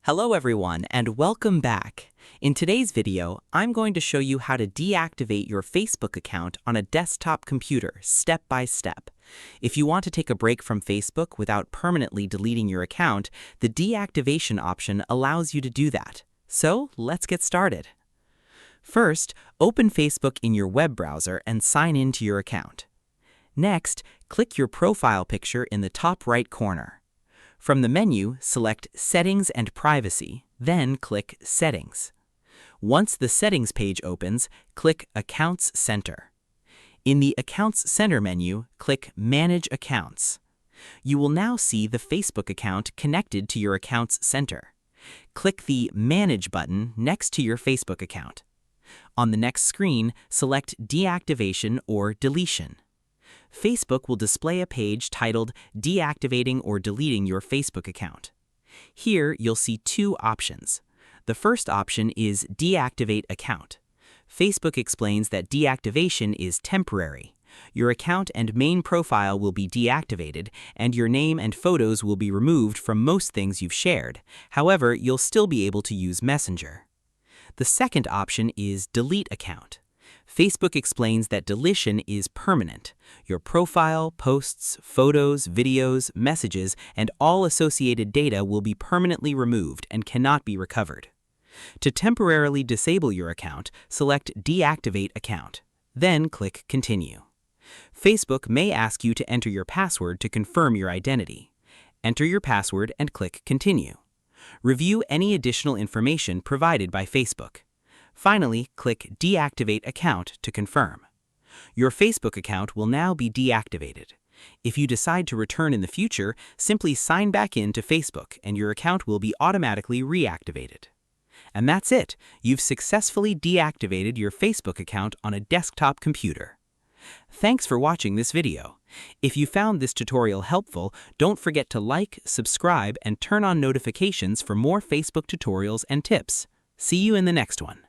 Hello everyone and welcome back. In today's video, I'm going to show you how to deactivate your Facebook account on a desktop computer step by step. If you want to take a break from Facebook without permanently deleting your account, the deactivation option allows you to do that. So let's get started. First, open Facebook in your web browser and sign in to your account. Next, click your profile picture in the top right corner. From the menu, select Settings and Privacy, then click Settings. Once the Settings page opens, click Accounts Center. In the Accounts Center menu, click Manage Accounts. You will now see the Facebook account connected to your Accounts Center. Click the Manage button next to your Facebook account. On the next screen, select Deactivation or Deletion. Facebook will display a page titled Deactivating or Deleting Your Facebook Account. Here, you'll see two options. The first option is Deactivate Account. Facebook explains that deactivation is temporary. Your account and main profile will be deactivated, and your name and photos will be removed from most things you've shared. However, you'll still be able to use Messenger. The second option is Delete Account. Facebook explains that deletion is permanent. Your profile, posts, photos, videos, messages, and all associated data will be permanently removed and cannot be recovered. To temporarily disable your account, select Deactivate Account. Then click Continue. Facebook may ask you to enter your password to confirm your identity. Enter your password and click Continue. Review any additional information provided by Facebook. Finally, click Deactivate Account to confirm. Your Facebook account will now be deactivated. If you decide to return in the future, simply sign back in to Facebook and your account will be automatically reactivated. And that's it. You've successfully deactivated your Facebook account on a desktop computer. Thanks for watching this video. If you found this tutorial helpful, don't forget to like, subscribe, and turn on notifications for more Facebook tutorials and tips. See you in the next one.